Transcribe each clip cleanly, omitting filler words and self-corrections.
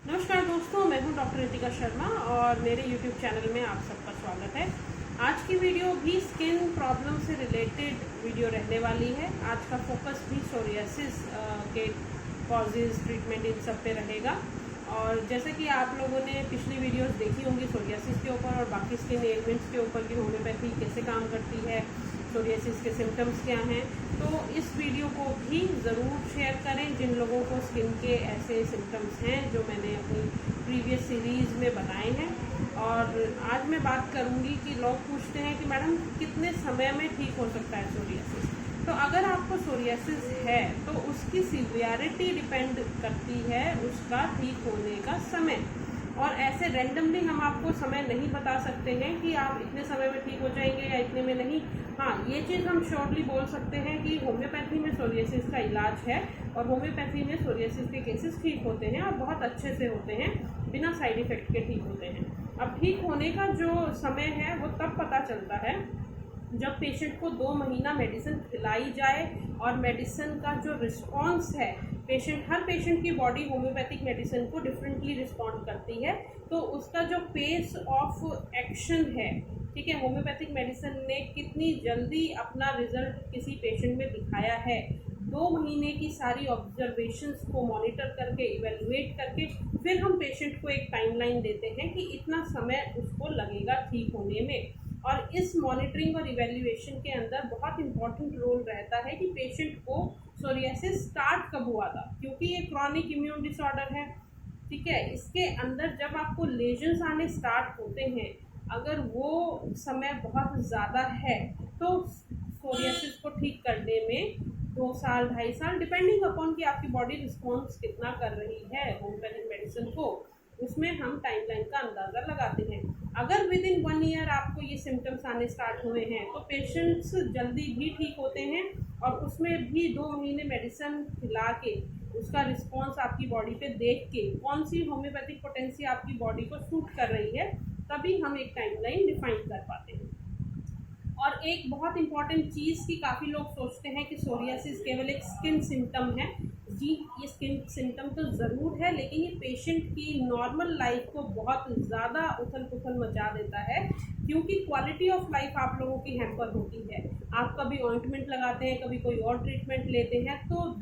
नमस्कार दोस्तों, मैं हूं डॉक्टर रितिका शर्मा और मेरे YouTube चैनल में आप सबका स्वागत है। आज की वीडियो भी स्किन प्रॉब्लम से रिलेटेड वीडियो रहने वाली है। आज का फोकस भी सोरियासिस के कॉजेज़, ट्रीटमेंट इन सब पे रहेगा। और जैसे कि आप लोगों ने पिछली वीडियोस देखी होंगी सोरियासिस के ऊपर और बाकी स्किन एलिमेंट्स के ऊपर कि होम्योपैथी कैसे काम करती है, सोरियासिस के सिम्टम्स क्या हैं, तो इस वीडियो को भी ज़रूर शेयर करें जिन लोगों को स्किन के ऐसे सिम्टम्स हैं जो मैंने अपनी प्रीवियस सीरीज़ में बताए हैं। और आज मैं बात करूंगी कि लोग पूछते हैं कि मैडम कितने समय में ठीक हो सकता है सोरियासिस। तो अगर आपको सोरियासिस है तो उसकी सीवियरिटी डिपेंड करती है उसका ठीक होने का समय। और ऐसे रैंडमली हम आपको समय नहीं बता सकते हैं कि आप इतने समय में ठीक हो जाएंगे या इतने में नहीं। हाँ, ये चीज़ हम श्योरली बोल सकते हैं कि होम्योपैथी में सोरियासिस का इलाज है और होम्योपैथी में सोरियासिस के केसेस ठीक होते हैं और बहुत अच्छे से होते हैं, बिना साइड इफ़ेक्ट के ठीक होते हैं। अब ठीक होने का जो समय है वो तब पता चलता है जब पेशेंट को 2 महीना मेडिसिन खिलाई जाए और मेडिसिन का जो रिस्पॉन्स है, हर पेशेंट की बॉडी होम्योपैथिक मेडिसिन को डिफरेंटली रिस्पॉन्ड करती है, तो उसका जो पेस ऑफ एक्शन है, ठीक है, होम्योपैथिक मेडिसिन ने कितनी जल्दी अपना रिजल्ट किसी पेशेंट में दिखाया है, 2 महीने की सारी ऑब्जर्वेशंस को मॉनिटर करके, इवेलुएट करके फिर हम पेशेंट को एक टाइमलाइन देते हैं कि इतना समय उसको लगेगा ठीक होने में। और इस मॉनिटरिंग और इवेल्युएशन के अंदर बहुत इंपॉर्टेंट रोल रहता है कि पेशेंट को सोरियासिस स्टार्ट कब हुआ था, क्योंकि ये क्रॉनिक इम्यून डिसऑर्डर है, ठीक है। इसके अंदर जब आपको लेजन्स आने स्टार्ट होते हैं, अगर वो समय बहुत ज़्यादा है तो सोरियासिस को ठीक करने में 2 साल 2.5 साल, डिपेंडिंग अपॉन कि आपकी बॉडी रिस्पॉन्स कितना कर रही है होम्योपैथिक मेडिसिन को, उसमें हम टाइमलाइन का अंदाज़ा लगाते हैं। अगर विद इन 1 ईयर आपको ये सिम्टम्स आने स्टार्ट हुए हैं तो पेशेंट्स जल्दी भी ठीक होते हैं और उसमें भी 2 महीने मेडिसिन खिला के उसका रिस्पॉन्स आपकी बॉडी पे देख के कौन सी होम्योपैथिक पोटेंसी आपकी बॉडी को सूट कर रही है, तभी हम एक टाइमलाइन डिफाइन कर पाते हैं। और एक बहुत इंपॉर्टेंट चीज़ कि काफ़ी लोग सोचते हैं कि सोरियासिस केवल एक स्किन सिम्टम है। जी, ये स्किन सिम्टम तो ज़रूर है, लेकिन ये पेशेंट की नॉर्मल लाइफ को बहुत ज़्यादा उथल पुथल मचा देता है, क्योंकि क्वालिटी ऑफ लाइफ आप लोगों की हैम्पर होती है। आप कभी ऑइंटमेंट लगाते हैं, कभी कोई और ट्रीटमेंट लेते हैं, तो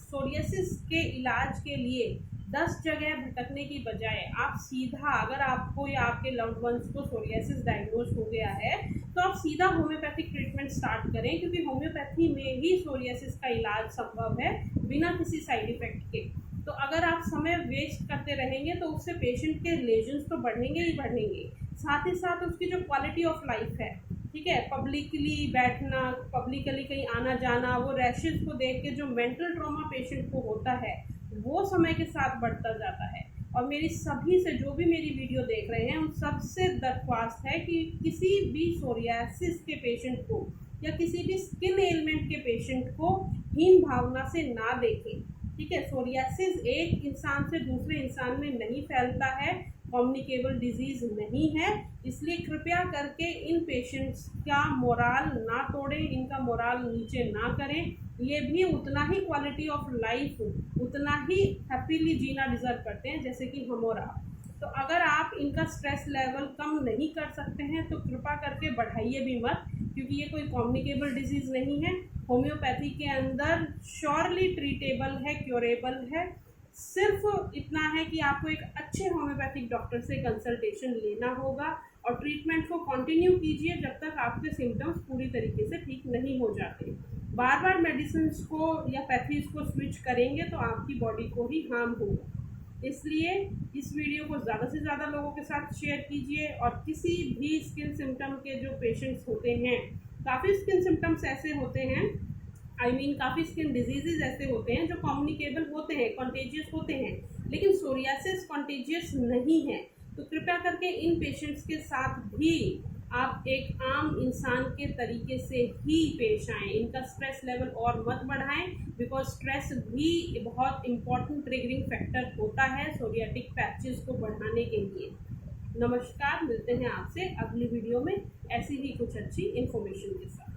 सोरियासिस के इलाज के लिए 10 जगह भटकने की बजाय आप सीधा, अगर आपको या आपके लव्ड वंस को सोरियासिस डायग्नोज हो गया है, तो आप सीधा होम्योपैथिक ट्रीटमेंट स्टार्ट करें, क्योंकि होम्योपैथी में ही सोरियासिस का इलाज संभव है बिना किसी साइड इफ़ेक्ट के। तो अगर आप समय वेस्ट करते रहेंगे तो उससे पेशेंट के लेजन्स तो बढ़ेंगे ही बढ़ेंगे, साथ ही साथ उसकी जो क्वालिटी ऑफ लाइफ है, ठीक है, पब्लिकली बैठना, पब्लिकली कहीं आना जाना, वो रैशेज़ को देख के जो मेंटल ट्रॉमा पेशेंट को होता है वो समय के साथ बढ़ता जाता है। और मेरी सभी से, जो भी मेरी वीडियो देख रहे हैं, उन सबसे दरख्वास्त है कि किसी भी सोरियासिस के पेशेंट को या किसी भी स्किन एलिमेंट के पेशेंट को हीन भावना से ना देखें, ठीक है। सोरियासिस एक इंसान से दूसरे इंसान में नहीं फैलता है, कम्युनिकेबल डिजीज़ नहीं है, इसलिए कृपया करके इन पेशेंट्स का मोराल ना तोड़ें, इनका मोराल नीचे ना करें। ये भी उतना ही क्वालिटी ऑफ लाइफ, उतना ही हैप्पीली जीना डिज़र्व करते हैं जैसे कि हम और आप। तो अगर आप इनका स्ट्रेस लेवल कम नहीं कर सकते हैं तो कृपया करके बढ़ाइए भी मत, क्योंकि ये कोई कम्युनिकेबल डिजीज़ नहीं है। होम्योपैथी के अंदर श्योरली ट्रीटेबल है, क्योरेबल है। सिर्फ इतना है कि आपको एक अच्छे होम्योपैथिक डॉक्टर से कंसल्टेशन लेना होगा और ट्रीटमेंट को कंटिन्यू कीजिए जब तक आपके सिम्टम्स पूरी तरीके से ठीक नहीं हो जाते। बार बार मेडिसिन को या पैथीज को स्विच करेंगे तो आपकी बॉडी को ही हार्म होगा। इसलिए इस वीडियो को ज़्यादा से ज़्यादा लोगों के साथ शेयर कीजिए। और किसी भी स्किन सिम्टम के जो पेशेंट्स होते हैं, काफ़ी स्किन सिम्टम्स ऐसे होते हैं, काफ़ी स्किन डिजीज़ ऐसे होते हैं जो कम्युनिकेबल होते हैं, कॉन्टेजियस होते हैं, लेकिन सोरियासिस कॉन्टेजियस नहीं है। तो कृपया करके इन पेशेंट्स के साथ भी आप एक आम इंसान के तरीके से ही पेश आएँ, इनका स्ट्रेस लेवल और मत बढ़ाएं, बिकॉज स्ट्रेस भी बहुत इम्पॉर्टेंट ट्रिगरिंग फैक्टर होता है सोरियाटिक पैचेस को बढ़ाने के लिए। नमस्कार, मिलते हैं आपसे अगली वीडियो में ऐसी ही कुछ अच्छी इन्फॉर्मेशन के साथ।